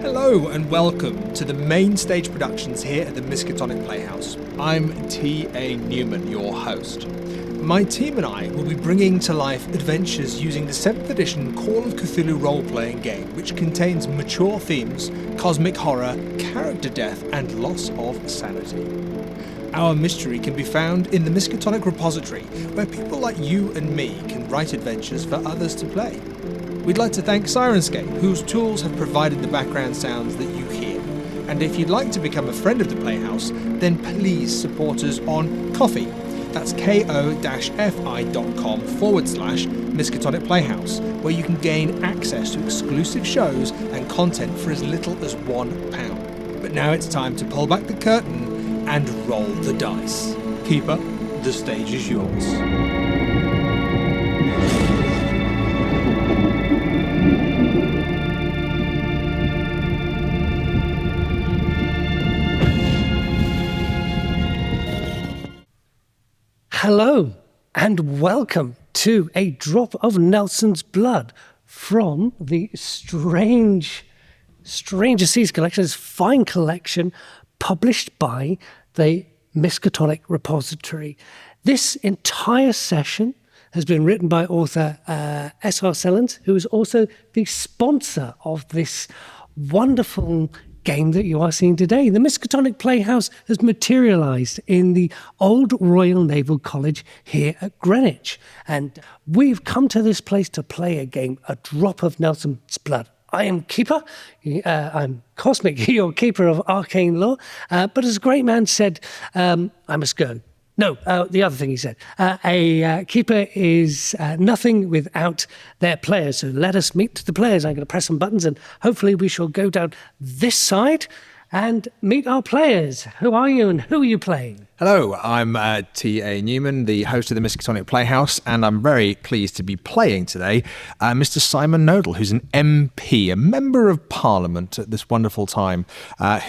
Hello and welcome to the main stage productions here at the Miskatonic Playhouse. I'm T.A. Newman, your host. My team and I will be bringing to life adventures using the 7th edition Call of Cthulhu role-playing game, which contains mature themes, cosmic horror, character death, and loss of sanity. Our mystery can be found in the Miskatonic repository, where people like you and me can write adventures for others to play. We'd like to thank Sirenscape, whose tools have provided the background sounds that you hear. And if you'd like to become a friend of the Playhouse, then please support us on Ko-fi. That's ko-fi.com/Miskatonic Playhouse, where you can gain access to exclusive shows and content for as little as £1. But now it's time to pull back the curtain and roll the dice. Keeper, the stage is yours. Hello and welcome to A Drop of Nelson's Blood from the Stranger Seas collection. It's a fine collection published by the Miskatonic repository. This entire session has been written by author S.R. Sellens, who is also the sponsor of this wonderful game that you are seeing today. The Miskatonic Playhouse has materialised in the Old Royal Naval College here at Greenwich. And we've come to this place to play a game, A Drop of Nelson's Blood. I am Keeper. I'm Cosmic, your Keeper of Arcane lore. But as a great man said, I must go. No, the other thing he said, a keeper is nothing without their players. So let us meet the players. I'm going to press some buttons and hopefully we shall go down this side and meet our players. Who are you and who are you playing? Hello, I'm T.A. Newman, the host of the Miskatonic Playhouse, and I'm very pleased to be playing today Mr. Simon Nodell, who's an MP, a Member of Parliament at this wonderful time,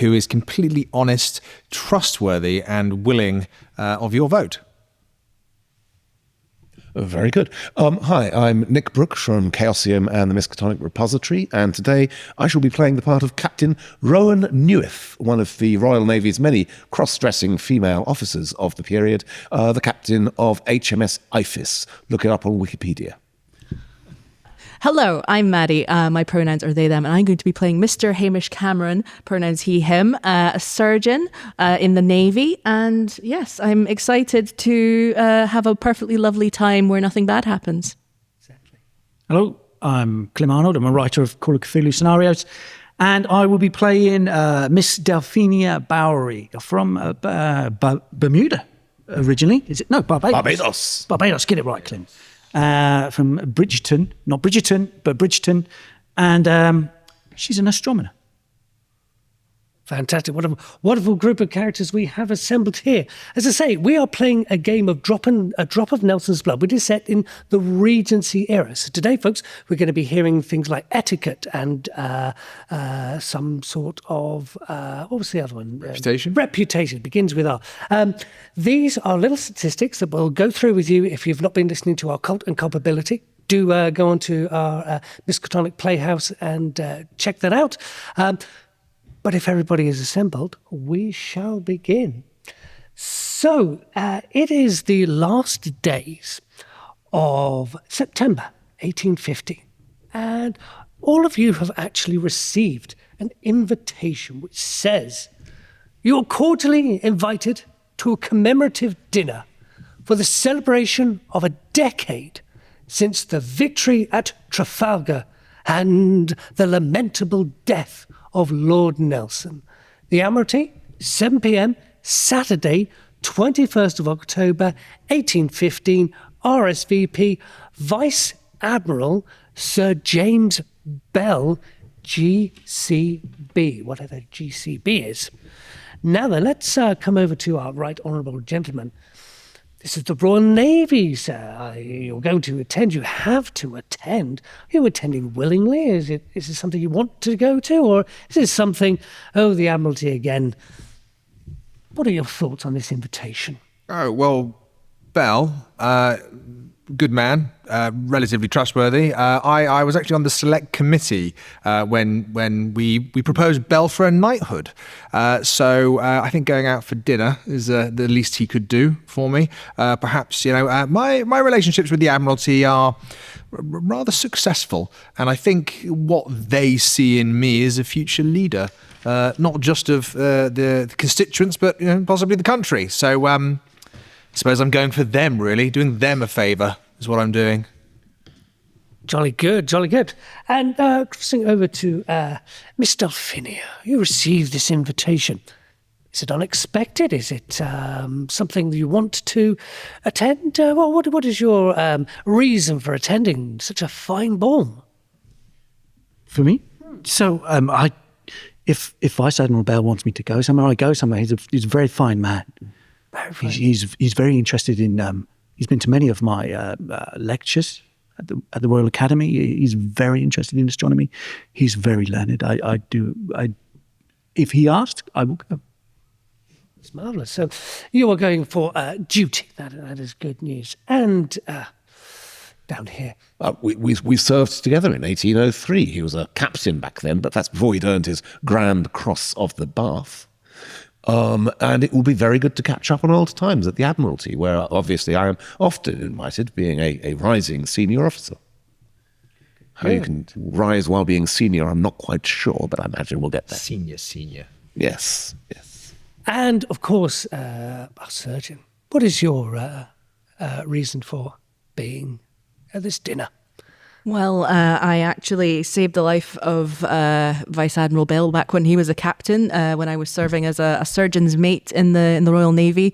who is completely honest, trustworthy, and willing of your vote. Very good. Hi, I'm Nick Brooke from Chaosium and the Miskatonic Repository, and today I shall be playing the part of Captain Rowan Newydd, one of the Royal Navy's many cross-dressing female officers of the period, the captain of HMS Ifis. Look it up on Wikipedia. Hello, I'm Maddy. My pronouns are they, them, and I'm going to be playing Mr. Hamish Cameron, pronouns he, him, a surgeon in the Navy. And yes, I'm excited to have a perfectly lovely time where nothing bad happens. Exactly. Hello, I'm Clym Arnold. I'm a writer of Call of Cthulhu scenarios. And I will be playing Miss Delphinia Bowery from Bermuda, originally. Is it? No, Barbados. Barbados, get it right, Clym. From Bridgeton, not Bridgerton, but Bridgeton, and she's an astronomer. Fantastic. What a wonderful group of characters we have assembled here. As I say, we are playing a game of A Drop of Nelson's Blood, which is set in the Regency era. So today, folks, we're going to be hearing things like etiquette and some sort of, what was the other one? Reputation. Reputation. Begins with R. These are little statistics that we'll go through with you if you've not been listening to our Cult and Culpability. Do go on to our Miskatonic Playhouse and check that out. But if everybody is assembled, we shall begin. So it is the last days of September 1850, and all of you have actually received an invitation which says you are cordially invited to a commemorative dinner for the celebration of a decade since the victory at Trafalgar and the lamentable death of Lord Nelson. The Admiralty, 7 p.m, Saturday, 21st of October, 1815, RSVP, Vice-Admiral Sir James Bell, GCB, whatever GCB is. Now then, let's come over to our right honourable gentleman. This is the Royal Navy, sir. You're going to attend. You have to attend. Are you attending willingly? Is it something you want to go to? Or is it something, the Admiralty again? What are your thoughts on this invitation? Oh, well, Bell, good man, relatively trustworthy. I was actually on the select committee when we proposed Bell for a knighthood. So I think going out for dinner is the least he could do for me. Perhaps, my relationships with the Admiralty are rather successful, and I think what they see in me is a future leader, not just of the constituents, but possibly the country. So I suppose I'm going for them, really, doing them a favour is what I'm doing. Jolly good, jolly good. And crossing over to Miss Delphinia, you received this invitation. Is it unexpected? Is it something you want to attend? What is your reason for attending such a fine ball? For me? So, if Vice-Admiral Bell wants me to go somewhere, I go somewhere. He's a very fine man. Very fine. He's very interested in. He's been to many of my lectures at the Royal Academy. He's very interested in astronomy. He's very learned. If he asked, I will go. It's marvellous. So you are going for duty. That is good news. And down here. We served together in 1803. He was a captain back then, but that's before he'd earned his Grand Cross of the Bath. And it will be very good to catch up on old times at the Admiralty, where obviously I am often invited, being a rising senior officer. How you can rise while being senior, I'm not quite sure, but I imagine we'll get there. Senior. Yes. And, of course, our surgeon. What is your reason for being at this dinner? Well, I actually saved the life of Vice-Admiral Bell back when he was a captain, when I was serving as a surgeon's mate in the Royal Navy.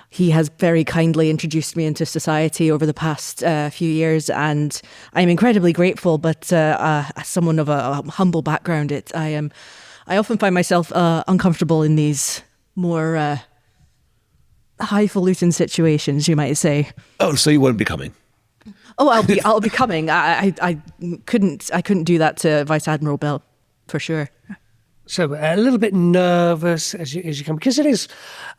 He has very kindly introduced me into society over the past few years, and I'm incredibly grateful. But as someone of a humble background, I often find myself uncomfortable in these more highfalutin situations, you might say. Oh, so you won't be coming? Oh, I'll be coming. I couldn't do that to Vice-Admiral Bell, for sure. So a little bit nervous as you come, because it is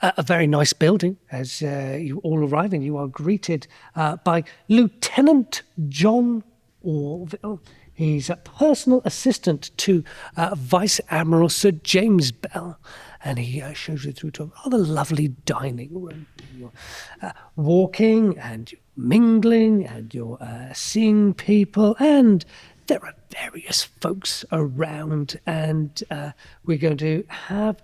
a very nice building. As you all arrive, and you are greeted by Lieutenant John Orville. He's a personal assistant to Vice-Admiral Sir James Bell, and he shows you through to a rather lovely dining room. You're walking, and you're mingling, and you're seeing people, and there are various folks around, and we're going to have,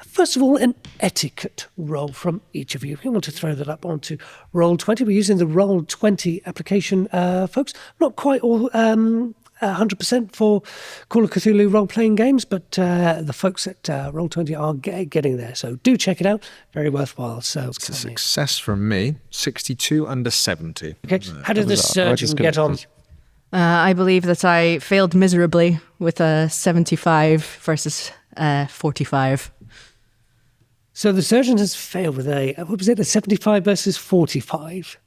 first of all, an etiquette roll from each of you. If you want to throw that up onto Roll20, we're using the Roll20 application, folks. Not quite all 100% for Call of Cthulhu role-playing games, but the folks at Roll20 are getting there. So do check it out. Very worthwhile. So It's a success from me. 62 under 70. Okay. How did the surgeon get on? I believe that I failed miserably with a 75 versus 45. So the surgeon has failed with a 75 versus 45.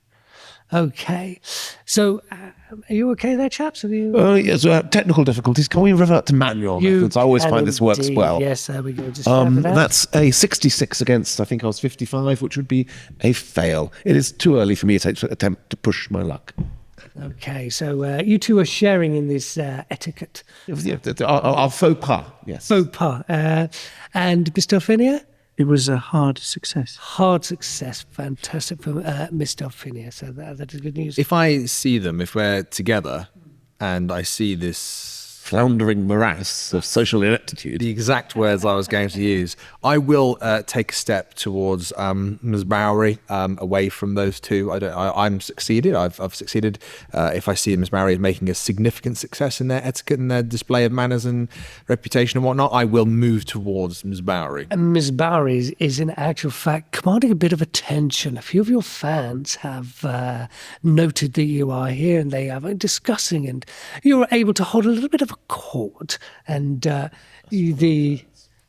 Okay. So are you okay there, chaps? Have you? Yes, technical difficulties. Can we revert to manual methods? I always find this works well. Yes, there we go. Just grab it out. That's a 66 against, I think I was 55, which would be a fail. It is too early for me to attempt to push my luck. Okay, so you two are sharing in this etiquette. Our faux pas, yes. Faux pas. And Miss Delphinia? It was a hard success. Hard success. Fantastic for Miss Delphinia. So that is good news. If I see them, if we're together, and I see this Floundering morass of social ineptitude. the exact words I was going to use, I will take a step towards Ms. Bowery, away from those two. I'm succeeded. I've succeeded. If I see Ms. Bowery making a significant success in their etiquette and their display of manners and reputation and whatnot, I will move towards Ms. Bowery. And Ms. Bowery is in actual fact commanding a bit of attention. A few of your fans have noted that you are here, and they are discussing, and you're able to hold a little bit of court, and the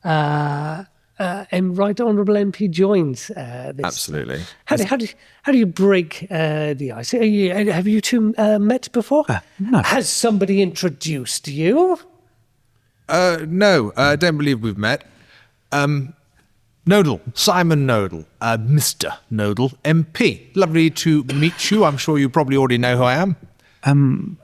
Right Honourable MP joins this. Absolutely. How do you break the ice? Have you two met before? No. Has somebody introduced you? No, I don't believe we've met. Nodell, Simon Nodell, Mr. Nodell, MP. Lovely to meet you. I'm sure you probably already know who I am. I'm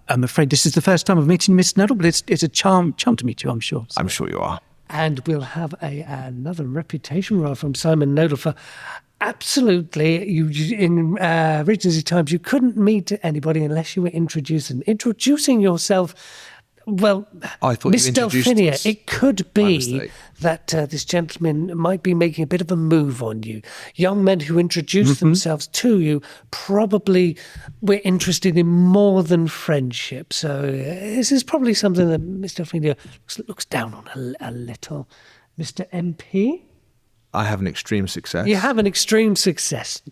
afraid this is the first time I've meeting Miss Nodell, but it's a charm to meet you, I'm sure. I'm sure you are. And we'll have another reputation roll from Simon Nodell for absolutely, in Regency times, you couldn't meet anybody unless you were introducing yourself. Well, I thought Miss you introduced Delphinia, us. it could My be mistake. that this gentleman might be making a bit of a move on you. Young men who introduce themselves to you probably were interested in more than friendship. So this is probably something that Miss Delphinia looks down on a little. Mr. MP? I have an extreme success. You have an extreme success.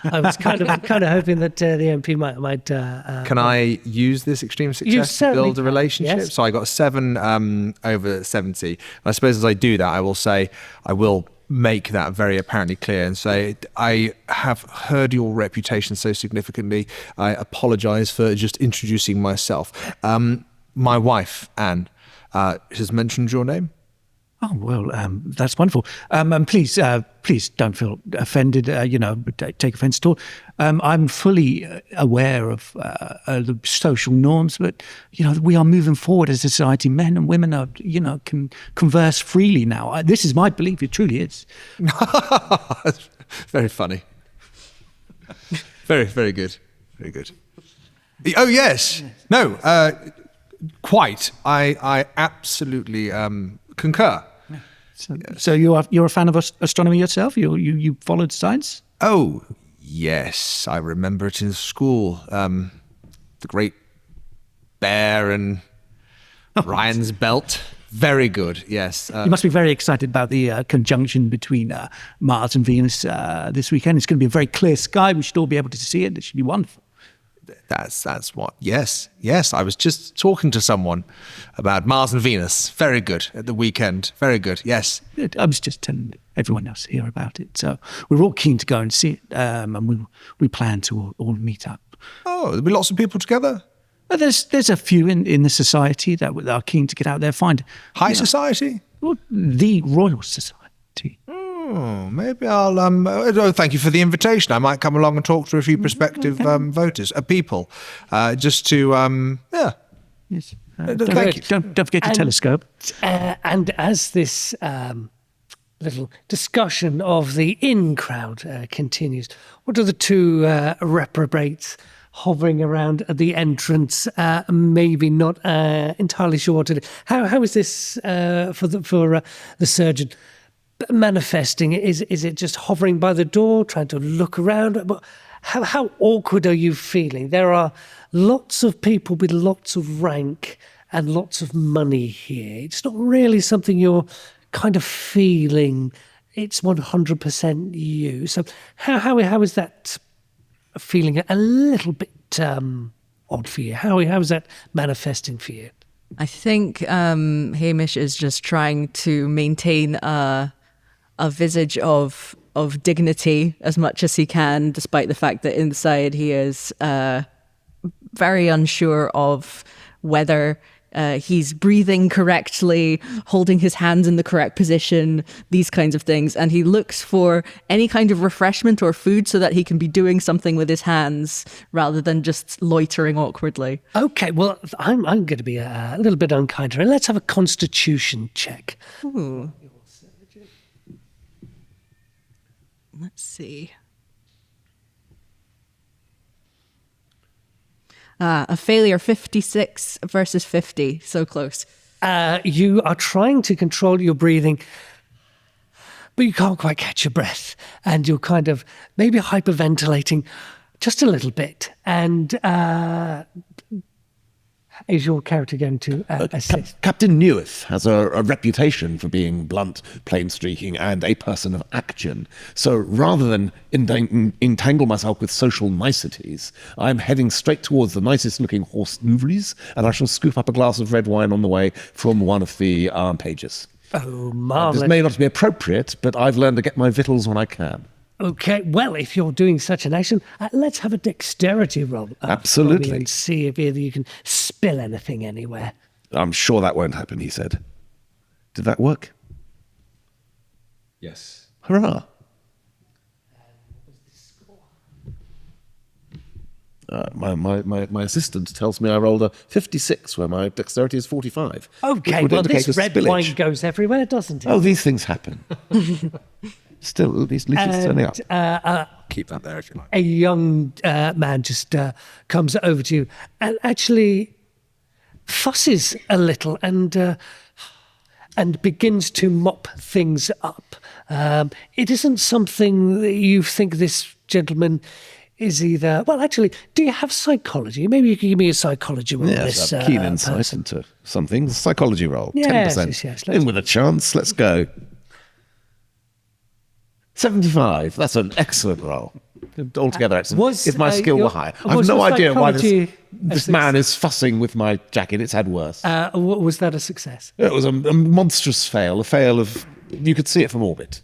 I was kind of hoping that the MP might. Can I use this extreme success to certainly build a can, relationship? yes. So I got 7 over 70. And I suppose as I do that, I will make that very apparently clear and say, I have heard your reputation so significantly. I apologise for just introducing myself. My wife, Anne, has mentioned your name. Oh, well, that's wonderful. And please don't feel offended, take offence at all. I'm fully aware of the social norms, but, we are moving forward as a society. Men and women are, can converse freely now. This is my belief. It truly is. Very funny. Very, very good. Very good. Oh, yes. No, quite. I absolutely concur. So you're a fan of astronomy yourself? You followed science? Oh, yes. I remember it in school. The Great Bear and Ryan's Belt. Very good, yes. You must be very excited about the conjunction between Mars and Venus this weekend. It's going to be a very clear sky. We should all be able to see it. It should be wonderful. That's what. Yes. I was just talking to someone about Mars and Venus. Very good at the weekend. Very good. Yes. I was just telling everyone else here about it. So we're all keen to go and see it, and we plan to all meet up. Oh, there'll be lots of people together. But there's a few in the society that are keen to get out there, find High society. well, the Royal Society. Oh, maybe I'll. Thank you for the invitation. I might come along and talk to a few prospective voters, people, just to. Yeah. Yes. Thank you. Don't forget your telescope. And as this little discussion of the in crowd continues, what are the two reprobates hovering around at the entrance? Maybe not entirely sure what to do. How is this for the surgeon manifesting? Is it just hovering by the door, trying to look around? How awkward are you feeling? There are lots of people with lots of rank and lots of money here. It's not really something you're kind of feeling. It's 100% you. So how is that feeling a little bit odd for you? How is that manifesting for you? I think Hamish is just trying to maintain a visage of dignity as much as he can, despite the fact that inside he is very unsure of whether he's breathing correctly, holding his hands in the correct position, these kinds of things. And he looks for any kind of refreshment or food so that he can be doing something with his hands rather than just loitering awkwardly. Okay, well, I'm going to be a little bit unkind here. Let's have a constitution check. Ooh. Let's see. A failure, 56 versus 50. So close. You are trying to control your breathing, but you can't quite catch your breath. And you're kind of maybe hyperventilating just a little bit. And is your character going to assist? Captain Newydd has a reputation for being blunt, plain-streaking, and a person of action. So rather than entangle myself with social niceties, I'm heading straight towards the nicest-looking horse liveries, and I shall scoop up a glass of red wine on the way from one of the pages. Oh, marvellous. This may not be appropriate, but I've learned to get my victuals when I can. Okay, well, if you're doing such an action, let's have a dexterity roll. Absolutely. And see if either you can spill anything anywhere. I'm sure that won't happen, he said. Did that work? Yes. Hurrah. My assistant tells me I rolled a 56 where my dexterity is 45. Okay, which would well, indicate this a red spillage. wine goes everywhere, doesn't it? Oh, these things happen. Still, at least it's turning up. Keep that there if you like. A young man just comes over to you and actually fusses a little and begins to mop things up. It isn't something that you think this gentleman is either... Well, actually, do you have psychology? Maybe you can give me a psychology roll. Yes, this, I've keen insight person. into some things. Psychology roll, Yes, 10%. yes, In with a chance, let's go. 75, that's an excellent roll. Altogether excellent. If my skill were higher. I have no idea why this man is fussing with my jacket. It's had worse. Was that a success? It was a monstrous fail, a fail of... You could see it from orbit.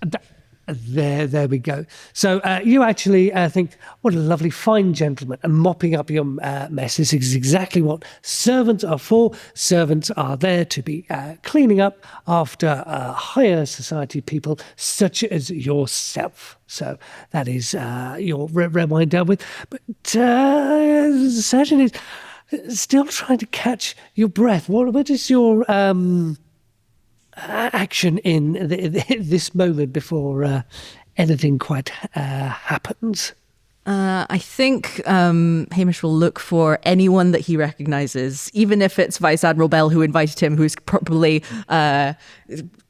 There we go. So you actually think, what a lovely, fine gentleman. And mopping up your mess. This is exactly what servants are for. Servants are there to be cleaning up after higher society people such as yourself. So that is your red wine down with. But the surgeon is still trying to catch your breath. What is your... action in this moment before anything quite happens? I think Hamish will look for anyone that he recognises, even if it's Vice-Admiral Bell who invited him, who's probably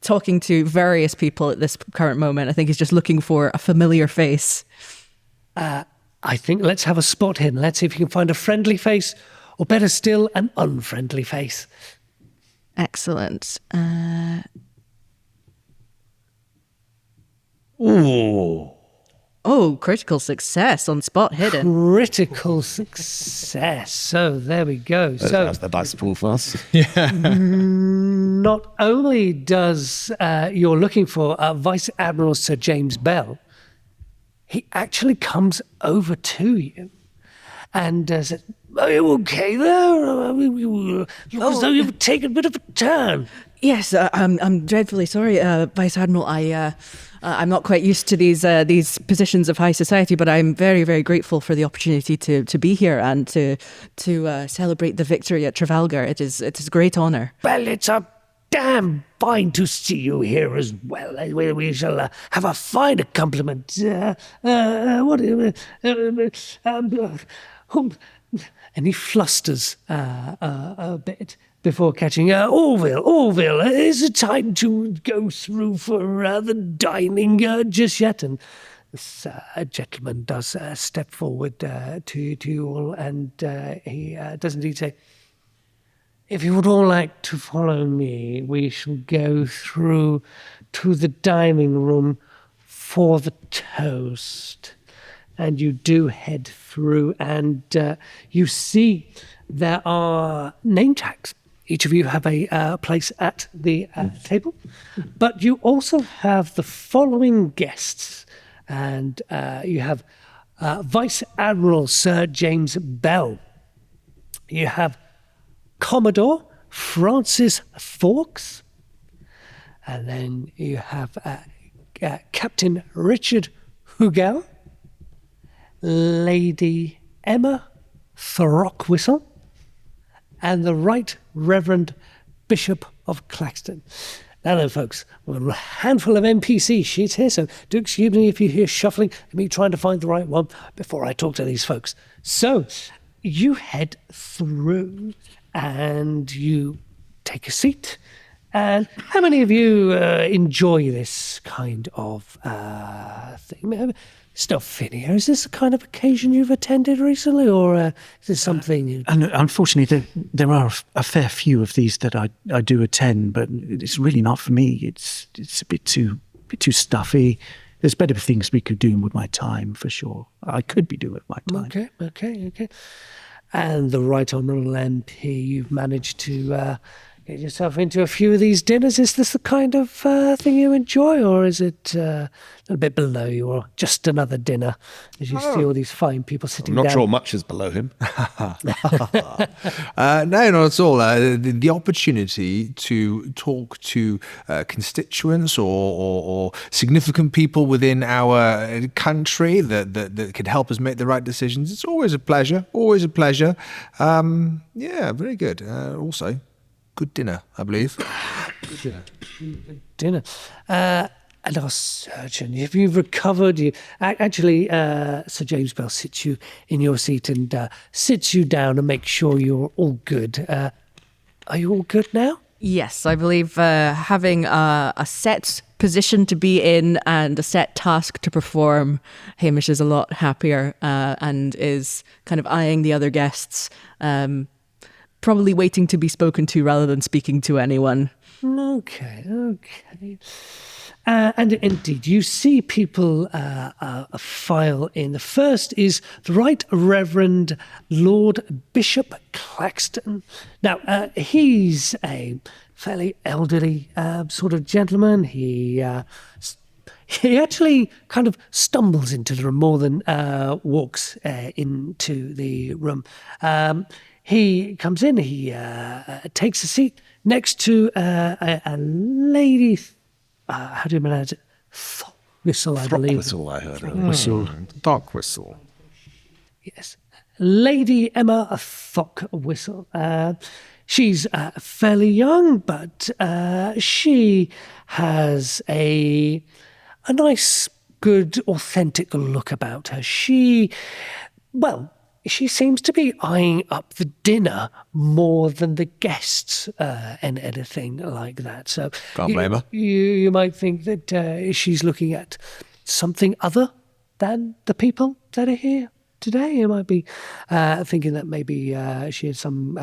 talking to various people at this current moment. I think he's just looking for a familiar face. I think let's have a spot hidden. Let's see if you can find a friendly face, or better still, an unfriendly face. Excellent. Ooh. Oh, critical success on spot hidden. Critical success. So there we go. So That's the dice pool for us. not only does you're looking for Vice-Admiral Sir James Bell, he actually comes over to you and says, "Are you okay there? Look as though you've taken a bit of a turn." Yes, I'm dreadfully sorry, Vice Admiral. I'm not quite used to these positions of high society, but I'm very, very grateful for the opportunity to be here and to celebrate the victory at Trafalgar. It is a great honour. Well, it's a damn fine to see you here as well. We shall have a fine accompaniment. And he flusters a bit before catching Orville, is it time to go through for the dining just yet? And this gentleman does step forward to you all, and he does indeed say, "If you would all like to follow me, we shall go through to the dining room for the toast." And you do head through, and you see there are name tags. Each of you have a place at the table, but you also have the following guests, and you have Vice-Admiral Sir James Bell. You have Commodore Francis Fawkes, and then you have Captain Richard Hugel, Lady Emma Throckwistle, and the Right Reverend Bishop of Claxton. Now then, folks, we've got a handful of NPC sheets here, so do excuse me if you hear shuffling and me trying to find the right one before I talk to these folks. So, you head through and you take a seat. And how many of you enjoy this kind of thing? Delphinia, is this the kind of occasion you've attended recently, or is this something... And unfortunately, there are a fair few of these that I do attend, but it's really not for me. It's a bit too stuffy. There's better things we could do with my time, for sure. I could be doing with my time. Okay. And the Right Honourable MP, you've managed to get yourself into a few of these dinners? Is this the kind of thing you enjoy, or is it a little bit below you, or just another dinner as you see all these fine people sitting I'm not down? sure much is below him. No, not at all. The opportunity to talk to constituents or significant people within our country that could help us make the right decisions, it's always a pleasure, always a pleasure. Yeah, very good. Also, good dinner, I believe. Dinner. And our surgeon, if you've recovered, actually, Sir James Bell sits you in your seat and sits you down and makes sure you're all good. Are you all good now? Yes, I believe having a set position to be in and a set task to perform, Hamish is a lot happier and is kind of eyeing the other guests, probably waiting to be spoken to rather than speaking to anyone. Okay. And indeed, you see people file in. The first is the Right Reverend Lord Bishop Claxton. Now, he's a fairly elderly sort of gentleman. He actually kind of stumbles into the room more than walks into the room. He comes in, he takes a seat next to a lady. How do you pronounce it? Whistle, I believe. Whistle, I heard. Whistle. Dog whistle. Yes. Lady Emma Thock Whistle. She's fairly young, but she has a nice, good, authentic look about her. She seems to be eyeing up the dinner more than the guests and anything like that. So Can't blame her. You might think that she's looking at something other than the people that are here today. You might be thinking that maybe she had some...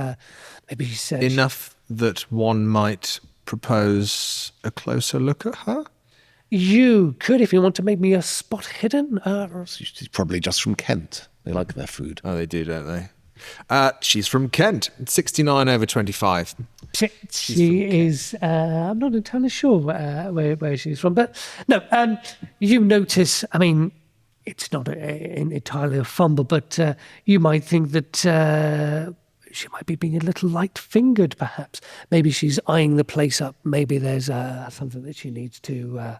maybe she said... Enough that one might propose a closer look at her? You could, if you want to make me a spot hidden. She's probably just from Kent. They like their food. Oh, they do, don't they? She's from Kent, 69 over 25. She is. I'm not entirely sure where she's from, but no. You notice. I mean, it's not entirely a fumble, but you might think that she might be being a little light-fingered, perhaps. Maybe she's eyeing the place up. Maybe there's something that she needs to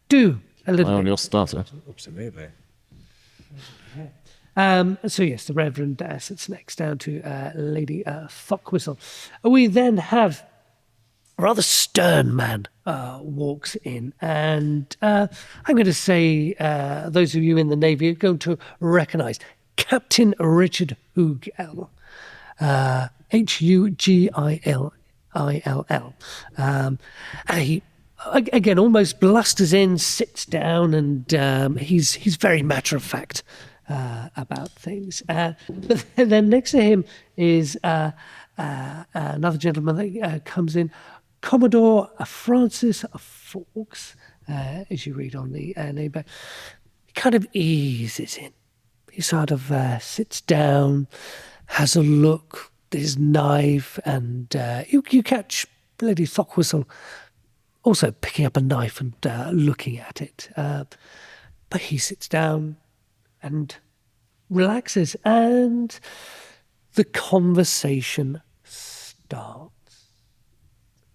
do a little. On your starter. Absolutely. So yes, the Reverend sits next down to Lady Thockwhistle. We then have a rather stern man walks in, and I'm going to say those of you in the Navy are going to recognise Captain Richard Hugell, Hugill. He again almost blusters in, sits down, and he's very matter of fact about things. But then next to him is another gentleman that comes in, Commodore Francis Fawkes, as you read on the name. He kind of eases in. He sort of sits down, has a look at his knife, and you catch Lady Thockwhistle also picking up a knife and looking at it. But he sits down and relaxes, and the conversation starts.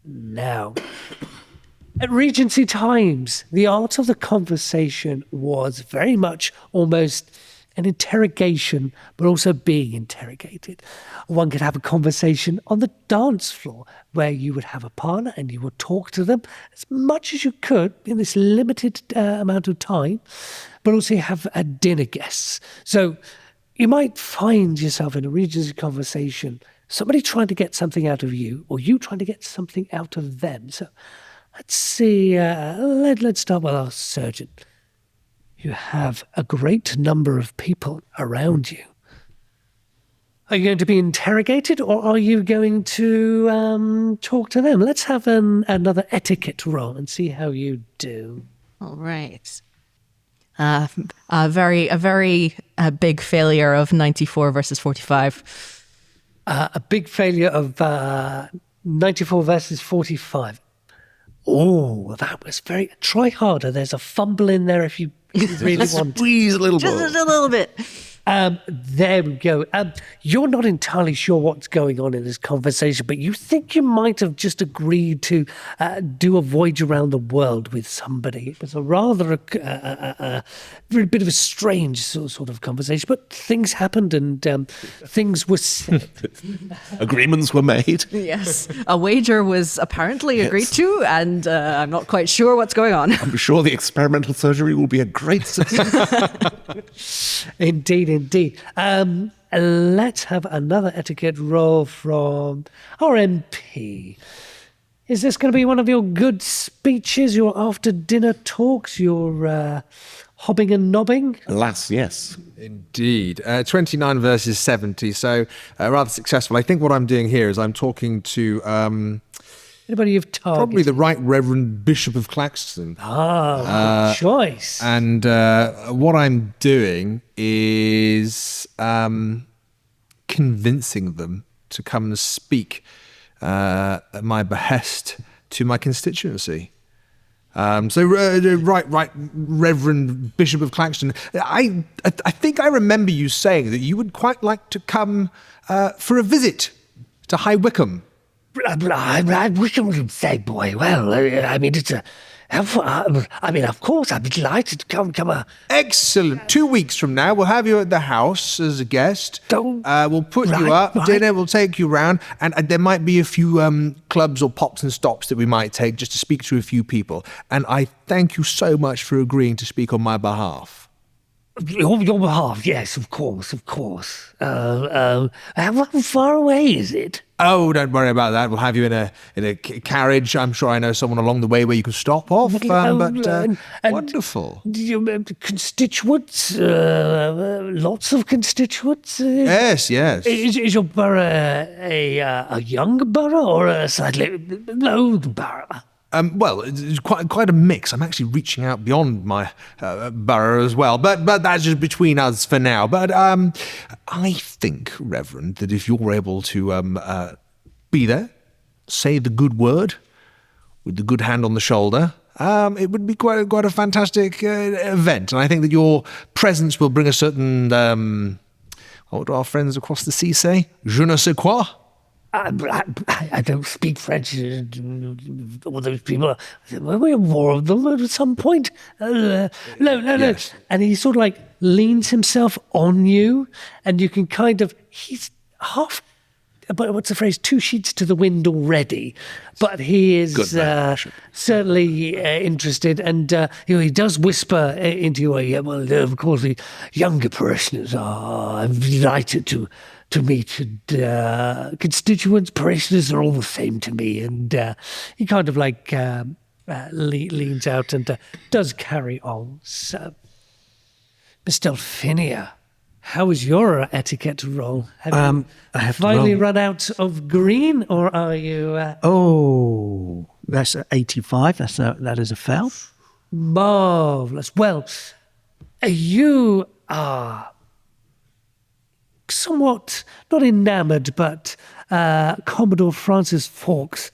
Now, at Regency times, the art of the conversation was very much almost an interrogation, but also being interrogated. One could have a conversation on the dance floor where you would have a partner and you would talk to them as much as you could in this limited amount of time, but also you have dinner guests. So you might find yourself in a Regency conversation, somebody trying to get something out of you, or you trying to get something out of them. So let's see, let's start with our surgeon. You have a great number of people around you. Are you going to be interrogated, or are you going to talk to them? Let's have another etiquette roll and see how you do. All right. A very big failure of 94 versus 45. A big failure of 94 versus 45. Oh, that was very... Try harder. There's a fumble in there if you really want. Squeeze a little bit. Just a little bit. There we go. You're not entirely sure what's going on in this conversation, but you think you might have just agreed to do a voyage around the world with somebody. It was a rather a bit of a strange sort of conversation, but things happened and things were said. Agreements were made. Yes. A wager was apparently agreed to, and I'm not quite sure what's going on. I'm sure the experimental surgery will be a great success. Indeed. Let's have another etiquette roll from our MP. Is this going to be one of your good speeches, your after-dinner talks, your hobbing and nobbing? Alas, yes. Indeed. 29 versus 70, so rather successful. I think what I'm doing here is I'm talking to Anybody you've targeted? probably the Right Reverend Bishop of Claxton. Good choice. And what I'm doing is convincing them to come and speak at my behest to my constituency. Right, Reverend Bishop of Claxton. I think I remember you saying that you would quite like to come for a visit to High Wycombe. I wouldn't say, boy. Well, I mean, it's a. I mean, of course, I'd be delighted to come. Excellent. 2 weeks from now, we'll have you at the house as a guest. We'll put you up, dinner, we'll take you round, and there might be a few clubs or pops and stops that we might take just to speak to a few people. And I thank you so much for agreeing to speak on my behalf. Your behalf, yes, of course. How far away is it? Oh, don't worry about that. We'll have you in a carriage. I'm sure I know someone along the way where you can stop off. Wonderful. Constituents, lots of constituents. Yes. Is your borough a young borough or a slightly old borough? Well, it's quite a mix. I'm actually reaching out beyond my borough as well, but that's just between us for now. But I think, Reverend, that if you're able to be there, say the good word with the good hand on the shoulder, it would be quite a fantastic event. And I think that your presence will bring a certain, what do our friends across the sea say? Je ne sais quoi? I don't speak French. All those people, we're more of them at some point. No. Yes. And he sort of like leans himself on you, and you can he's half, but what's the phrase? 2 sheets to the wind already. But he is certainly interested, and he does whisper into your ear, well, of course, the younger parishioners are delighted to meet, and constituents, parishioners are all the same to me. And he kind of like leans out and does carry on. So, Miss Delphinia, how is your etiquette roll? I have finally run out of green, or are you... Oh, that's 85. That is a foul. Marvellous. Well, you are somewhat, not enamoured, but Commodore Francis Fawkes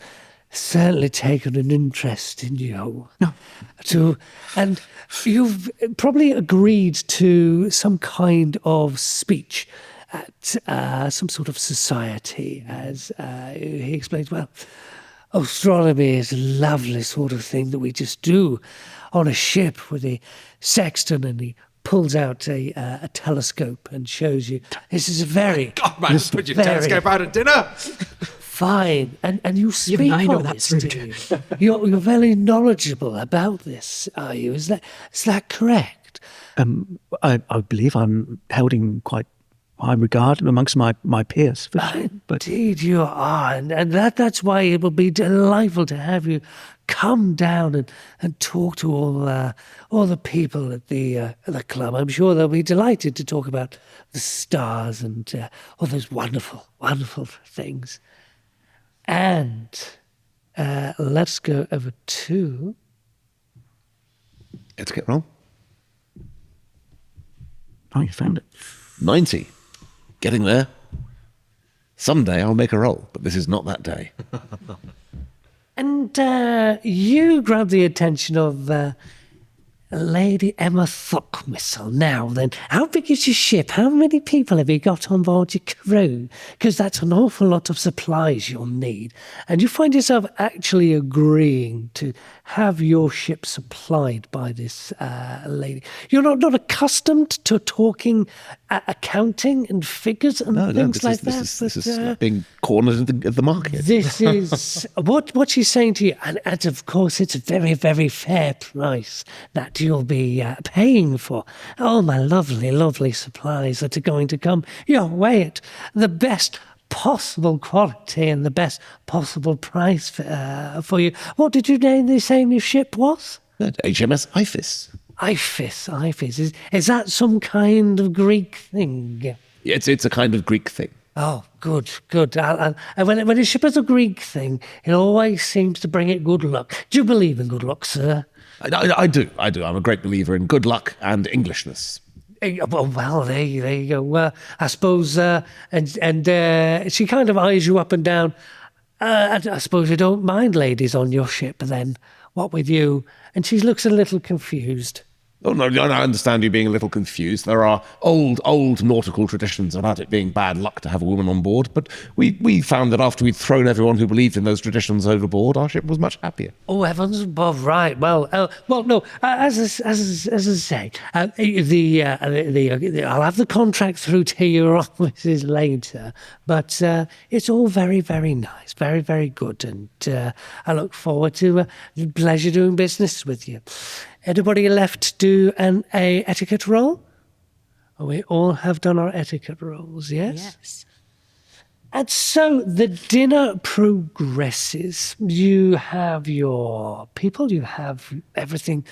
certainly taken an interest in you. No. And you've probably agreed to some kind of speech at some sort of society, as he explains. Well, astronomy is a lovely sort of thing that we just do on a ship with a sextant, and he pulls out a telescope and shows you. This is a very... God, man, put your telescope out at dinner. Fine. And you speak Even I know on that's this, do you? You're very knowledgeable about this, are you? Is that correct? I believe I'm held in quite high regard amongst my peers. For sure. But Indeed you are. And that's why it will be delightful to have you come down and talk to all the people at the club. I'm sure they'll be delighted to talk about the stars and all those wonderful, wonderful things. And let's go over to... Etiquette roll. Oh, you found it. 90. Getting there. Someday I'll make a roll, but this is not that day. And you grab the attention of Lady Emma Thockwhistle. Now then, how big is your ship? How many people have you got on board your crew? Because that's an awful lot of supplies you'll need. And you find yourself actually agreeing to have your ship supplied by this lady. You're not accustomed to talking accounting and figures and things like that. This is like being cornered at the market. This is what she's saying to you. And of course, it's a very, very fair price that you'll be paying for. Oh, my lovely, lovely supplies that are going to come your way at the best possible quality and the best possible price for you. What did you name the same your ship was? HMS Iphis. Iphis. Is that some kind of Greek thing? It's a kind of Greek thing. Oh, good. And when a ship is a Greek thing, it always seems to bring it good luck. Do you believe in good luck, sir? I do. I'm a great believer in good luck and Englishness. Well, there you go. I suppose, and she kind of eyes you up and down. I suppose you don't mind ladies on your ship then. What with you? And she looks a little confused. Oh, no, I understand you being a little confused. There are old nautical traditions about it being bad luck to have a woman on board, but we found that after we'd thrown everyone who believed in those traditions overboard, our ship was much happier. Oh, heavens above, right. Well, no, as I say, I'll have the contract through to your offices later, but it's all very, very nice, very, very good, and I look forward to the pleasure doing business with you. Anybody left do a etiquette roll? Oh, we all have done our etiquette rolls, yes? Yes. And so the dinner progresses. You have your people, you have everything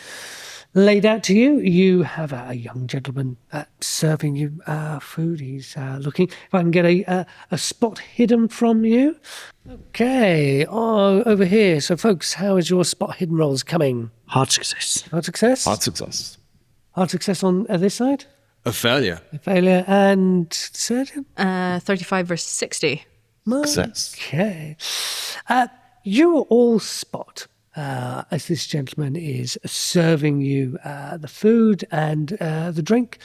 laid out to you. You have a young gentleman serving you food. He's looking, if I can get a spot hidden from you. Okay, over here. So folks, how is your spot hidden rolls coming? Hard success. Hard success? Hard success. Hard success on this side? A failure. A failure. And surgeon? 35 versus 60. Success. Okay. You all spot, as this gentleman is serving you the food and the drink,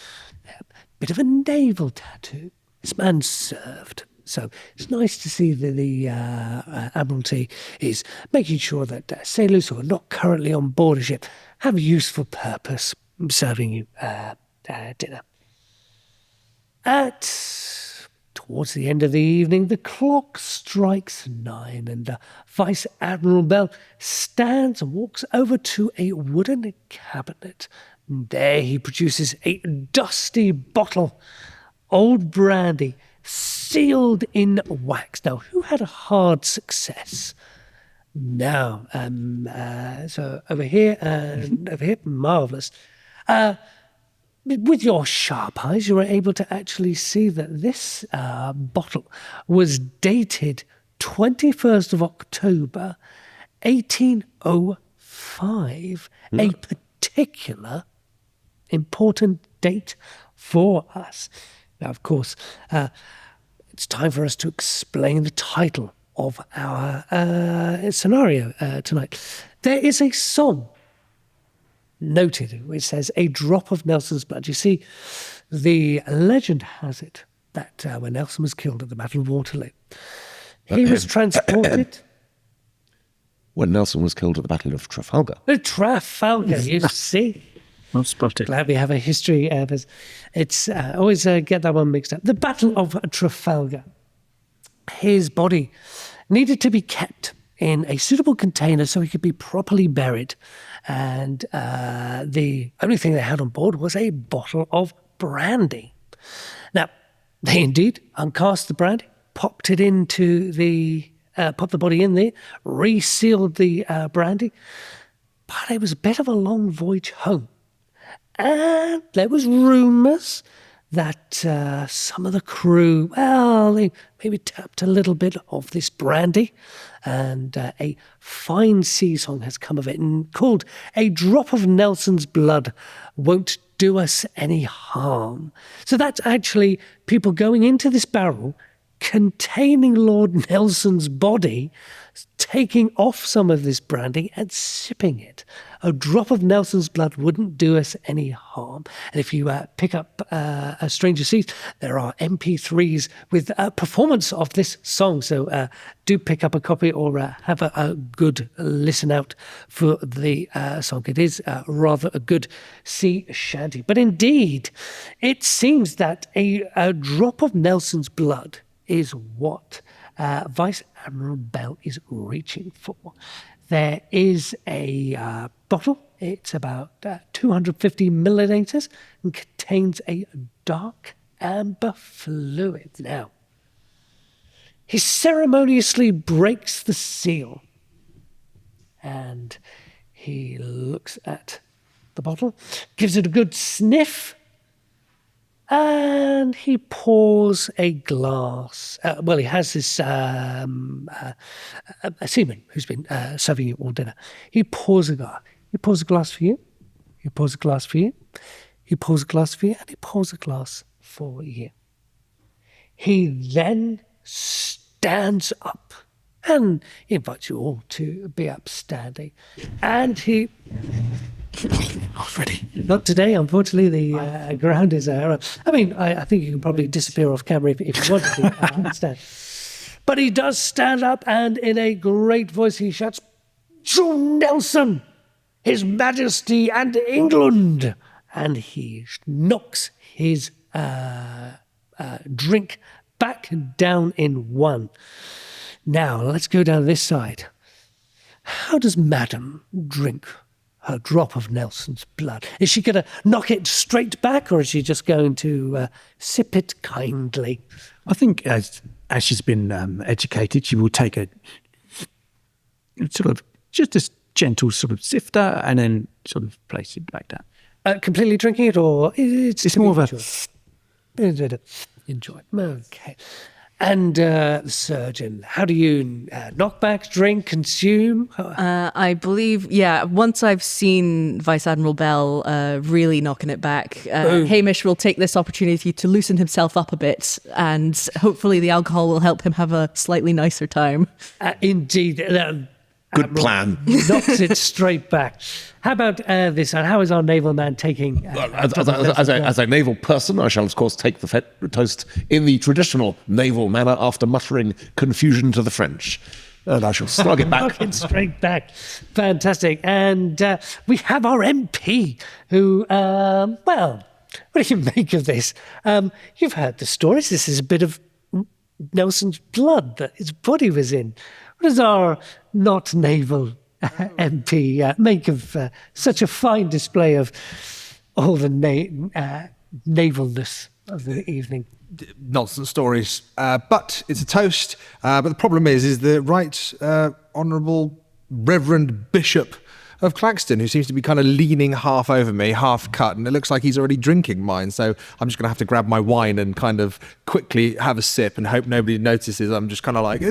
a bit of a naval tattoo. This man's served. So it's nice to see that the Admiralty is making sure that sailors who are not currently on board a ship have a useful purpose serving you dinner. Towards the end of the evening, the clock strikes 9 and Vice-Admiral Bell stands and walks over to a wooden cabinet. And there he produces a dusty bottle, old brandy, sealed in wax. Now, who had a hard success? Now, so over here and over here, marvellous. With your sharp eyes, you were able to actually see that this bottle was dated 21st of October, 1805, a particular important date for us. Now, of course, it's time for us to explain the title of our scenario tonight. There is a song noted which says, "A drop of Nelson's blood." You see, the legend has it that when Nelson was killed at the Battle of Waterloo, he was transported... When Nelson was killed at the Battle of Trafalgar. Trafalgar, you see. Well spotted. Glad we have a history. It's always get that one mixed up. The Battle of Trafalgar. His body needed to be kept in a suitable container so he could be properly buried. And the only thing they had on board was a bottle of brandy. Now, they indeed uncast the brandy, popped it into popped the body in there, resealed the brandy. But it was a bit of a long voyage home. And there was rumours that some of the crew, well, they maybe tapped a little bit of this brandy, and a fine sea song has come of it, and called "A Drop of Nelson's Blood Won't Do Us Any Harm." So that's actually people going into this barrel, containing Lord Nelson's body, taking off some of this brandy and sipping it. A drop of Nelson's blood wouldn't do us any harm. And if you pick up a Stranger Seas, there are MP3s with a performance of this song. So do pick up a copy or have a good listen out for the song. It is rather a good sea shanty. But indeed, it seems that a drop of Nelson's blood is what Vice-Admiral Bell is reaching for. There is a bottle. It's about 250 milliliters and contains a dark amber fluid. Now, he ceremoniously breaks the seal and he looks at the bottle, gives it a good sniff, and he pours a glass. He has this a seaman who's been serving you all dinner. He pours a glass. He pours a glass for you. He pours a glass for you. He pours a glass for you, and he pours a glass for you. He then stands up and invites you all to be upstanding. And he... Ready? Not today, unfortunately. The ground is... I think you can probably disappear off camera if you want to stand. But he does stand up, and in a great voice he shouts, "To Nelson, His Majesty and England!" And he knocks his drink back down in one. Now, let's go down this side. How does Madam drink her drop of Nelson's blood? Is she going to knock it straight back, or is she just going to sip it kindly? I think as she's been educated, she will take a sort of just a gentle sort of sifter and then sort of place it back down. Completely drinking it, or It's more of a... Enjoy. Okay. And the surgeon, how do you knock back, drink, consume? I believe, once I've seen Vice-Admiral Bell really knocking it back, Hamish will take this opportunity to loosen himself up a bit, and hopefully the alcohol will help him have a slightly nicer time. Indeed. Good plan. Knocks it straight back. How about this? How is our naval man taking... As a naval person, I shall, of course, take the toast in the traditional naval manner after muttering confusion to the French. And I shall slug it back. Knock it straight back. Fantastic. And we have our MP who, what do you make of this? You've heard the stories. This is a bit of Nelson's blood that his body was in. What does our not naval MP make of such a fine display of all the navalness of the evening? Nonsense stories, but it's a toast. But the problem is the Right Honourable Reverend Bishop of Claxton, who seems to be kind of leaning half over me, half cut, and it looks like he's already drinking mine. So I'm just going to have to grab my wine and kind of quickly have a sip and hope nobody notices. I'm just kind of like,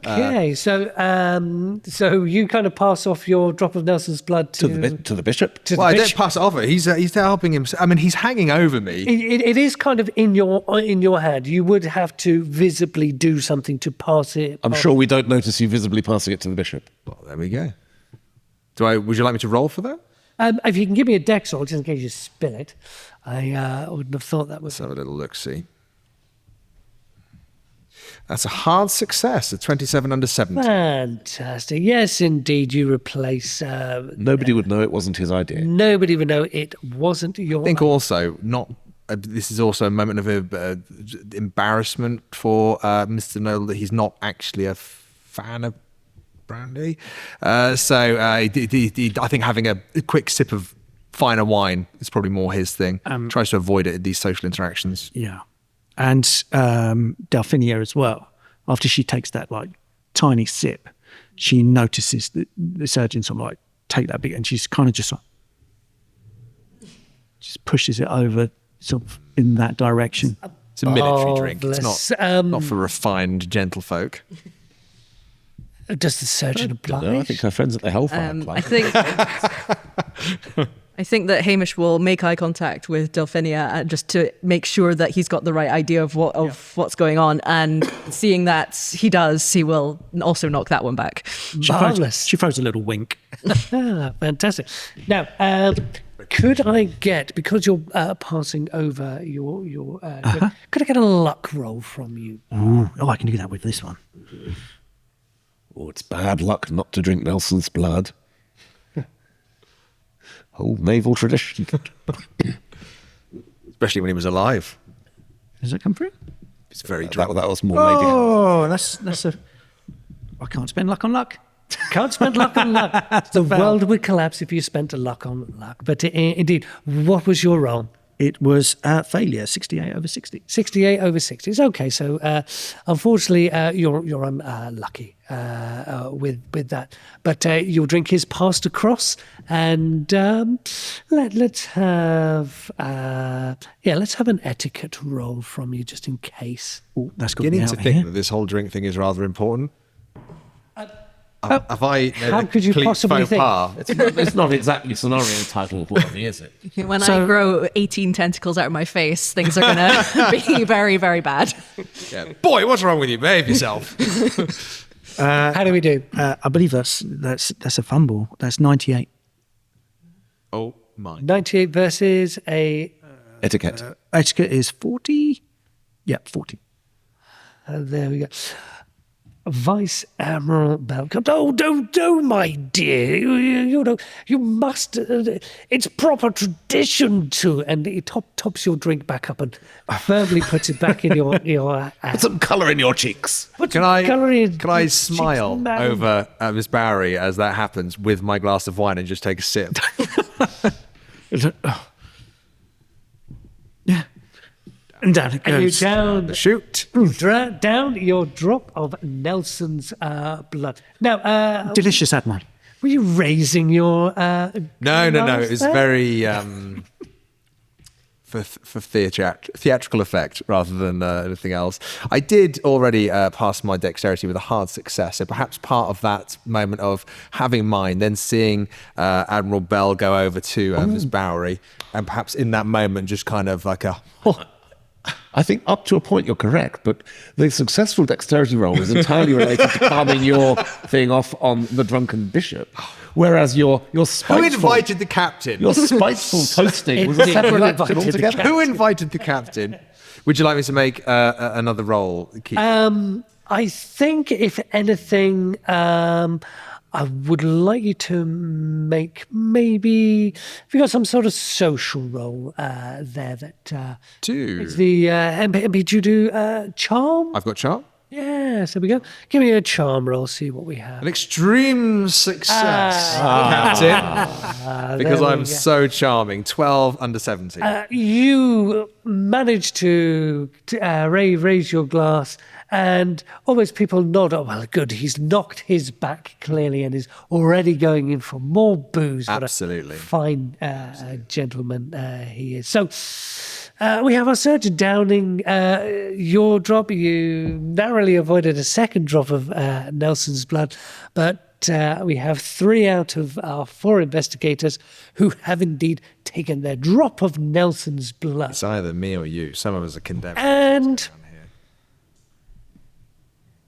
okay. So you kind of pass off your drop of Nelson's blood to the bishop. I don't pass it over. He's there helping him. I mean, he's hanging over me. It is kind of in your hand. You would have to visibly do something to pass it. I'm sure we don't notice you visibly passing it to the bishop. Well, there we go. Would you like me to roll for that? If you can give me a dex roll, just in case you spill it. I wouldn't have thought that was... Let's have a little look-see. That's a hard success, a 27 under 70. Fantastic. Yes, indeed, you replace... Nobody would know it wasn't his idea. Nobody would know it wasn't your... I think also, this is also a moment of embarrassment for Mr. Nodell that he's not actually a fan of brandy. I think having a quick sip of finer wine is probably more his thing. Tries to avoid it in these social interactions. Yeah. And Delphinia as well. After she takes that tiny sip, she notices that the surgeon sort of take that big, and she's kind of just pushes it over sort of in that direction. It's a military drink. It's not for refined gentlefolk. Does the surgeon oblige? No, I think her friends at the Hellfire Club. I think I think that Hamish will make eye contact with Delphinia just to make sure that he's got the right idea of what's going on. And seeing that he does, he will also knock that one back. Marvelous. She throws a little wink. Fantastic. Now, could I get, because you're passing over your could I get a luck roll from you? Ooh, I can do that with this one. Oh, it's bad luck not to drink Nelson's blood. Whole naval tradition. Especially when he was alive. Does it come through? It's very drunk. That was more Lady Hannah. Oh, that's a... I can't spend luck on luck. Can't spend luck on luck. The world would collapse if you spent a luck on luck. But indeed, what was your roll? It was failure, 68 over 60. 68 over 60. It's okay. So, unfortunately, you're unlucky with that. But your drink is passed across, and let's have an etiquette roll from you just in case. Oh, that's got Beginning me to out of think here. that this whole drink thing is rather important. Have I made How a could you complete possibly faux think? pas? It's not exactly scenario title worthy, is it? When I grow 18 tentacles out of my face, things are going to be very, very bad. Yeah. Boy, what's wrong with you? Behave yourself. How do we do? I believe that's a fumble. That's 98. Oh my. 98 versus a... Etiquette. Etiquette is 40. Yeah, 40. there we go. Vice-Admiral Bell comes. Oh, don't, my dear. You know, you must. It's proper tradition to. And he tops your drink back up and firmly puts it back in your. Put some colour in your cheeks. Can I smile over at Miss Bowery as that happens with my glass of wine and just take a sip? Yeah. And down it And you goes. down. Shoot. Down your drop of Nelson's blood. Now, Delicious, Admiral. were you raising your? No. glass It was there? very for theatrical effect rather than anything else. I did already pass my dexterity with a hard success, so perhaps part of that moment of having mine, then seeing Admiral Bell go over to Miss Bowery, and perhaps in that moment just kind of like a. I think up to a point you're correct, but the successful dexterity roll is entirely related to palming your thing off on the drunken bishop, whereas your spiteful... Who invited the captain? Your spiteful toasting was a Indeed, separate who action invited the altogether. Who invited the captain? Would you like me to make another roll? Keith? I think, if anything, I would like you to make maybe if you got some sort of social role there that Two. is the MP, do you do charm? I've got charm. Yes, there we go. Give me a charm roll, see what we have. An extreme success, Captain. Because there we I'm go. so charming. 12 under 70. You manage to raise your glass, and almost people nod. Oh, well, good. He's knocked his back clearly and is already going in for more booze. What a Absolutely. fine gentleman he is. So we have our surgeon downing your drop. You narrowly avoided a second drop of Nelson's blood, but we have 3 out of our 4 investigators who have indeed taken their drop of Nelson's blood. It's either me or you. Some of us are condemned. And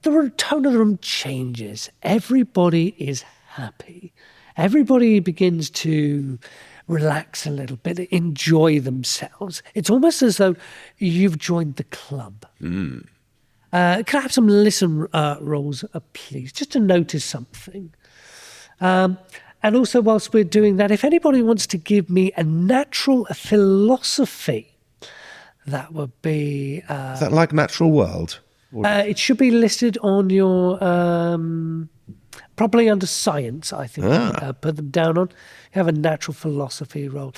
the tone of the room changes. Everybody is happy. Everybody begins to relax a little bit, enjoy themselves. It's almost as though you've joined the club. Can I have some listen rolls, please, just to notice something? And also, whilst we're doing that, if anybody wants to give me a natural philosophy, that would be... Is that like Natural World? it should be listed on your... probably under science, I think. Put them down on. You have a natural philosophy roll.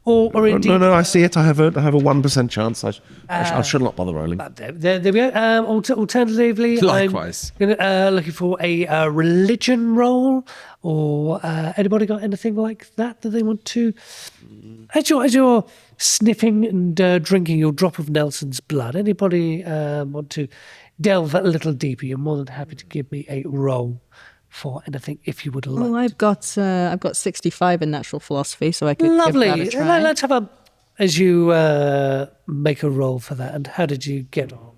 Or indeed... No, I see it. I have a 1% chance. I should not bother rolling. There we go. Alternatively, Likewise. I'm looking for a religion roll, or anybody got anything like that they want to? As you're sniffing and drinking your drop of Nelson's blood, anybody want to delve a little deeper? You're more than happy to give me a roll for anything if you would like. Oh, I've got 65 in natural philosophy, so I could Lovely. give that a try. Let's have a as you make a roll for that. And how did you get on?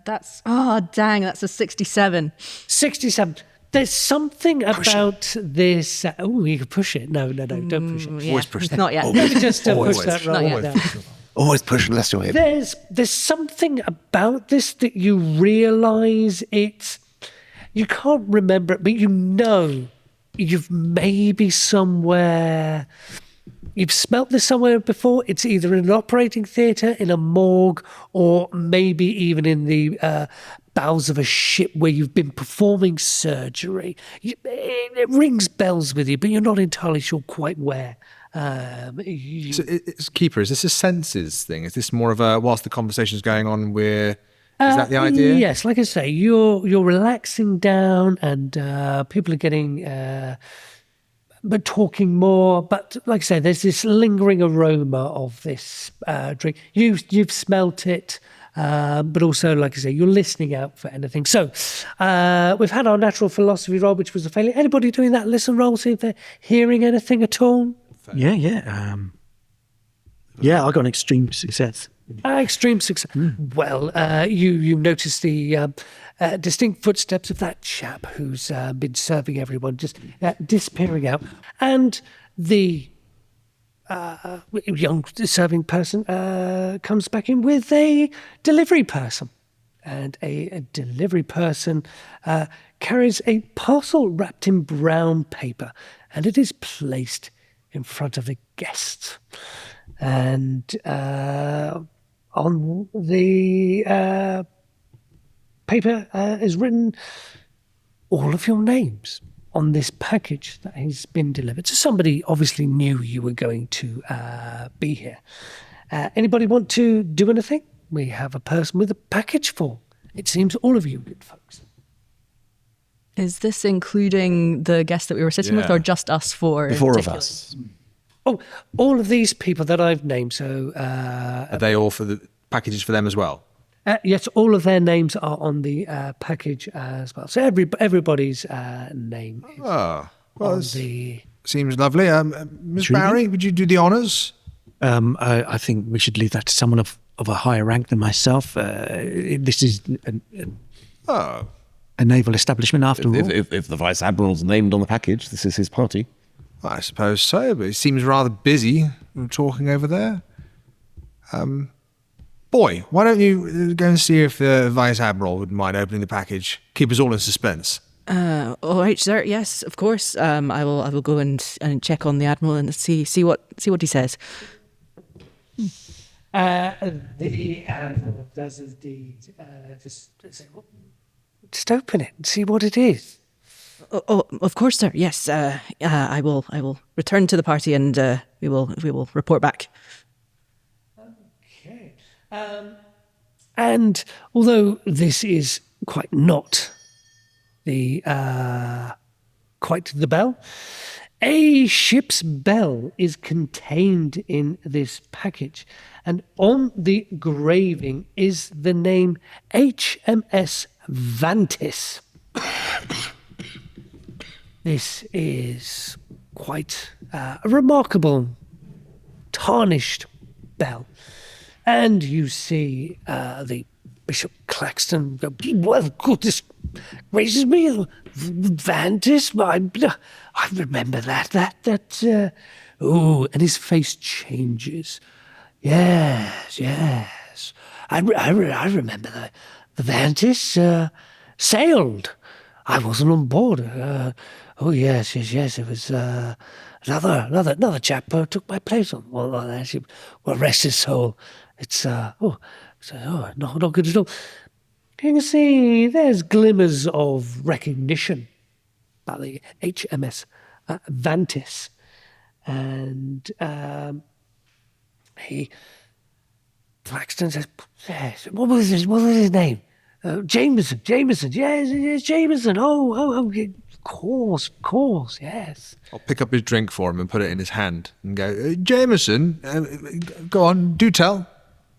That's that's a 67. 67. There's something about this. You can push it. No, don't push it. Yeah, Always push that. Not yet. Maybe just push Always. that roll Not yet. down. Always push unless you're hit. There's something about this that you realise it's. You can't remember it, but you know you've maybe somewhere. You've smelt this somewhere before. It's either in an operating theatre, in a morgue, or maybe even in the bowels of a ship where you've been performing surgery. It rings bells with you, but you're not entirely sure quite where. So it's Keeper, is this a senses thing? Is this more of a, whilst the conversation's going on, is that the idea? Yes, like I say, you're relaxing down, and people are getting, but talking more. But like I say, there's this lingering aroma of this drink. You've smelt it, but also, like I say, you're listening out for anything. So we've had our natural philosophy roll, which was a failure. Anybody doing that listen roll? See if they're hearing anything at all. Yeah. I got an extreme success. Extreme success. Well, you notice the distinct footsteps of that chap who's been serving everyone, just disappearing out. And the young serving person comes back in with a delivery person. And a delivery person carries a parcel wrapped in brown paper, and it is placed in front of a guest. And on the paper is written all of your names on this package that has been delivered. So somebody obviously knew you were going to be here. Anybody want to do anything? We have a person with a package for, it seems, all of you good folks. Is this including the guest that we were sitting with, or just us four? The four of us. Oh, all of these people that I've named. So Are they all for the packages for them as well? yes, all of their names are on the package as well. So everybody's name is Oh, well, on the. seems lovely. Miss Bowery, would you do the honours? I think we should leave that to someone of a higher rank than myself. This is a naval establishment after all. If the Vice-Admiral's named on the package, this is his party. Well, I suppose so, but it seems rather busy talking over there. Boy, why don't you go and see if the Vice-Admiral wouldn't mind opening the package? Keep us all in suspense. All right, sir. Yes, of course. I will go and check on the Admiral and see what he says. The Admiral does indeed just open it and see what it is. Oh, of course, sir. Yes, I will return to the party and we will report back. Okay. And although this is quite not the quite the bell, a ship's bell is contained in this package, and on the graving is the name HMS Vantis. This is quite a remarkable tarnished bell. And you see the Bishop Claxton go, well, goodness gracious me, Vantis, I remember that. And his face changes. Yes. I remember the Vantis sailed. I wasn't on board. Yes. It was another chap took my place on. Well, rest his soul. It's not good at all. You can see there's glimmers of recognition about the HMS Vantis, and Claxton says, yes, what was his name? Jameson. Yes, Jameson. Oh, of course, yes. I'll pick up his drink for him and put it in his hand and go, Jameson, go on, do tell.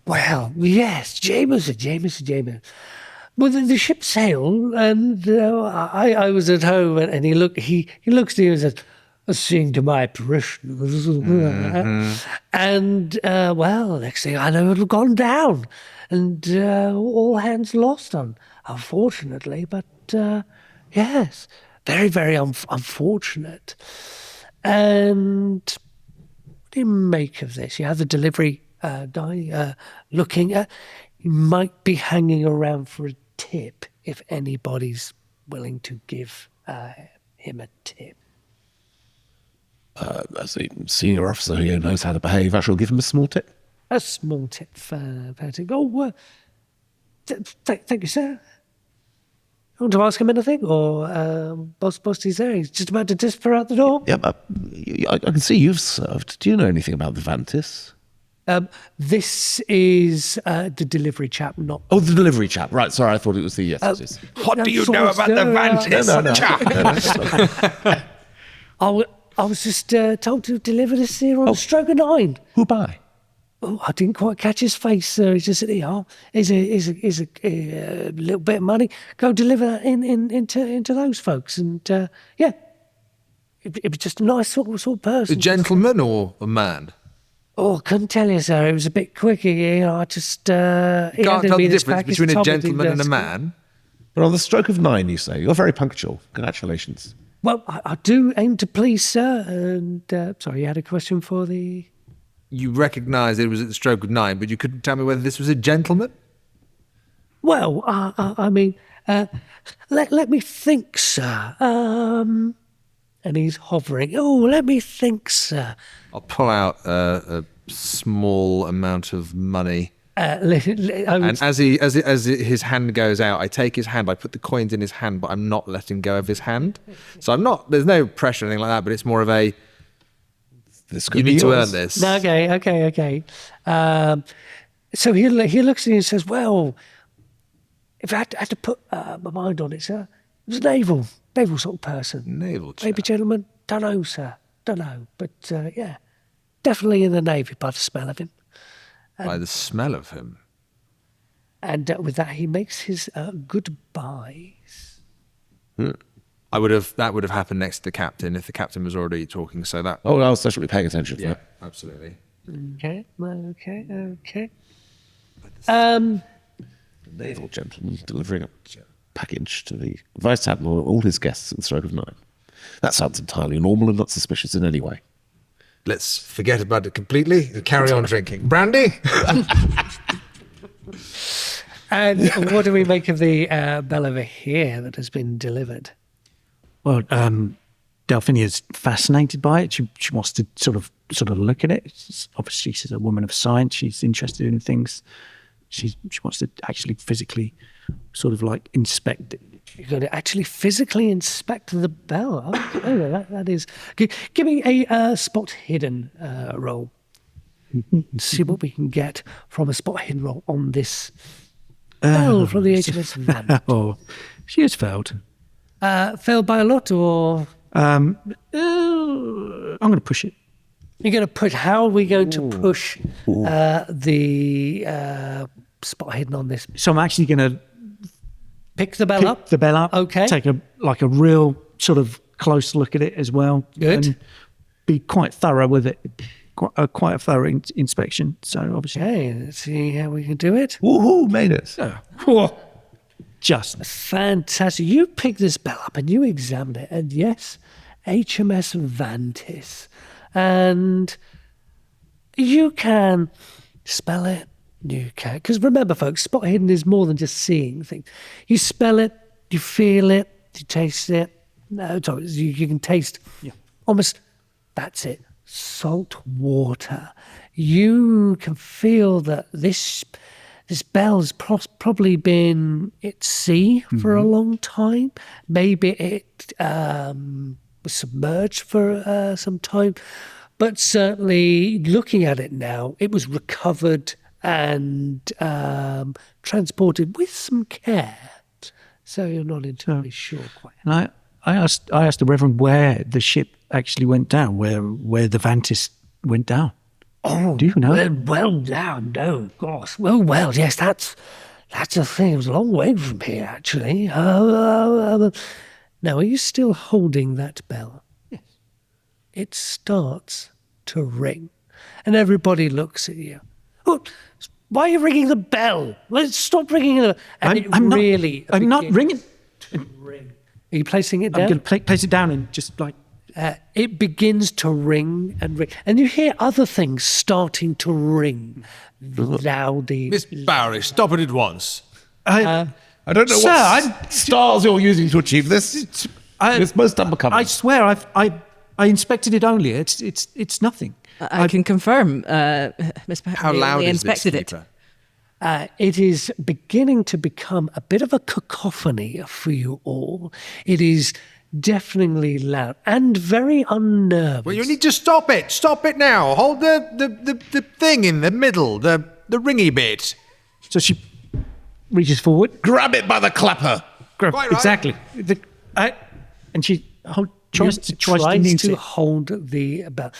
Well, yes, Jameson. Well, the ship sailed, and I was at home, and he looks at you and says, "Seeing to my parishioners," and well, next thing I know, it had gone down, and all hands lost, unfortunately. But yes, very, very unfortunate. And what do you make of this? You have the delivery guy looking at. He might be hanging around for a tip if anybody's willing to give him a tip. As a senior officer who knows how to behave, I shall give him a small tip. A small tip for Patrick. Oh, thank you, sir. You want to ask him anything? Or boss, he's there. He's just about to disappear out the door. Yeah, I can see you've served. Do you know anything about the Vantis? This is the delivery chap, not... Oh, the delivery chap. Right, sorry, I thought it was the... Yes. What do you know about the Vantis? I was just told to deliver this here on the stroke of 9. Who by? Oh, I didn't quite catch his face, sir. He just said, here's a little bit of money. Go deliver that into those folks. And, yeah, it was just a nice sort of person. A gentleman or a man? Oh, I couldn't tell you, sir. It was a bit quicker. I just... Can't tell the difference between a gentleman and a man? But on the stroke of 9, you say. You're very punctual. Congratulations. Well, I do aim to please, sir. And, sorry, you had a question for the... You recognised it was at the stroke of 9, but you couldn't tell me whether this was a gentleman? Well, I mean, let me think, sir. And he's hovering. Oh, let me think, sir. I'll pull out a small amount of money. And as his hand goes out, I take his hand, I put the coins in his hand, but I'm not letting go of his hand. So there's no pressure or anything like that, but it's more of a, you need to earn this. Okay. So he looks at you and says, well, if I had to put my mind on it, sir, it was a naval sort of person. Naval chap. Maybe gentleman, don't know, sir, don't know. But yeah, definitely in the Navy by the smell of him. By the smell of him. And with that, he makes his goodbyes. That would have happened next to the captain if the captain was already talking. So that. Oh, I was definitely paying attention to that. Absolutely. Okay. Naval gentleman delivering a package to the Vice-Admiral and all his guests at the stroke of 9. That sounds entirely normal and not suspicious in any way. Let's forget about it completely and carry on drinking. Brandy? And what do we make of the bell over here that has been delivered? Well, Delphinia's fascinated by it. She wants to sort of look at it. Obviously, she's a woman of science. She's interested in things. She wants to actually physically sort of like inspect it. You're going to actually physically inspect the bell. Oh, that is... Give me a spot hidden roll. See what we can get from a spot hidden roll on this bell from the HMS Van. Oh, she has failed. Failed by a lot, or...? I'm going to push it. You're going to push... How are we going to push the spot hidden on this? So I'm actually going to... Pick the bell up? The bell up. Okay. Take a real sort of close look at it as well. Good. And be quite thorough with it. Quite a thorough inspection. So obviously... Okay, let's see how we can do it. Woohoo, made it. Just... Fantastic. You pick this bell up and you examine it. And yes, HMS Vantis. And you can spell it. You can. Because remember, folks, spot hidden is more than just seeing things. You spell it, you feel it, you taste it. No, sorry, you can taste almost, that's it, salt water. You can feel that this bell's probably been at sea for a long time. Maybe it was submerged for some time. But certainly, looking at it now, it was recovered and transported with some care. So you're not entirely sure quite. And I asked the Reverend where the ship actually went down, where the Vantis went down. Oh, do you know? Well, no, of course. Well, yes, that's That's the thing. It was a long way from here, actually. Now, are you still holding that bell? Yes. It starts to ring, and everybody looks at you. Oh, why are you ringing the bell? Let's stop ringing it. And I'm not begins ringing. to ring. Are you placing it down? I'm going to place it down and just like. It begins to ring and ring, and you hear other things starting to ring loudly. Miss Bowery, stop it at once. I don't know Sir, what stars you're using to achieve this. It's most unbecoming. I swear, I inspected it only. It's nothing. I can confirm, Miss Bowery. How loud we is this, inspected it. Keeper? It is beginning to become a bit of a cacophony for you all. It is deafeningly loud and very unnerving. Well, you need to stop it. Stop it now. Hold the thing in the middle, the ringy bit. So she reaches forward. Grab it by the clapper. Grab, Quite right. exactly. And she tries to hold the bell.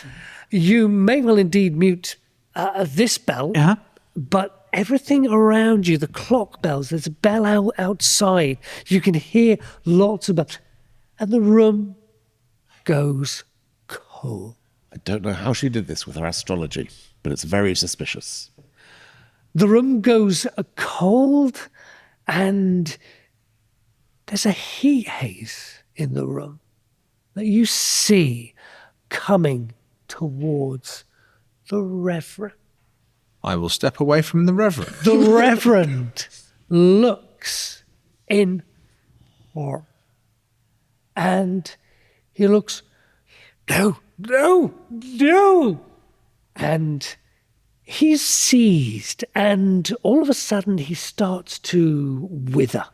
You may well indeed mute this bell, but everything around you, the clock bells, there's a bell outside. You can hear lots of bells. And the room goes cold. I don't know how she did this with her astrology, but it's very suspicious. The room goes cold, and there's a heat haze in the room that you see coming towards the Reverend. I will step away from the Reverend. The Reverend looks in horror. And he looks, no. And he's seized, and all of a sudden he starts to wither.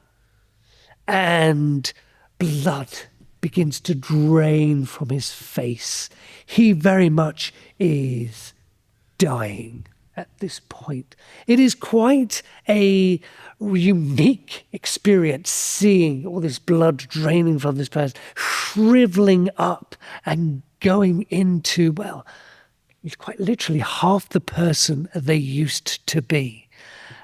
And blood begins to drain from his face. He very much is dying at this point. It is quite a unique experience seeing all this blood draining from this person, shriveling up and going into, well, quite literally half the person they used to be.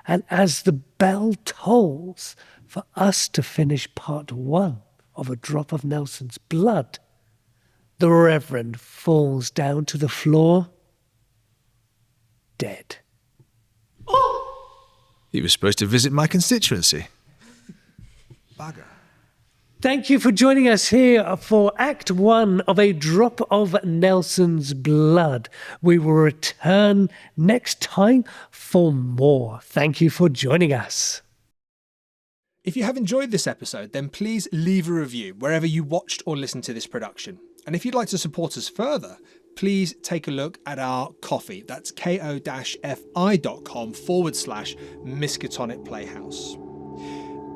And as the bell tolls for us to finish part 1 of A Drop of Nelson's Blood, the Reverend falls down to the floor, dead. He was supposed to visit my constituency. Bugger. Thank you for joining us here for Act 1 of A Drop of Nelson's Blood. We will return next time for more. Thank you for joining us. If you have enjoyed this episode, then please leave a review wherever you watched or listened to this production. And if you'd like to support us further, please take a look at our Ko-fi. That's ko-fi.com/Miskatonic Playhouse.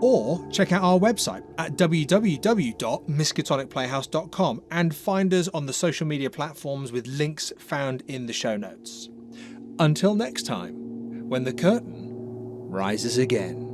Or check out our website at www.miskatonicplayhouse.com and find us on the social media platforms with links found in the show notes. Until next time, when the curtain rises again.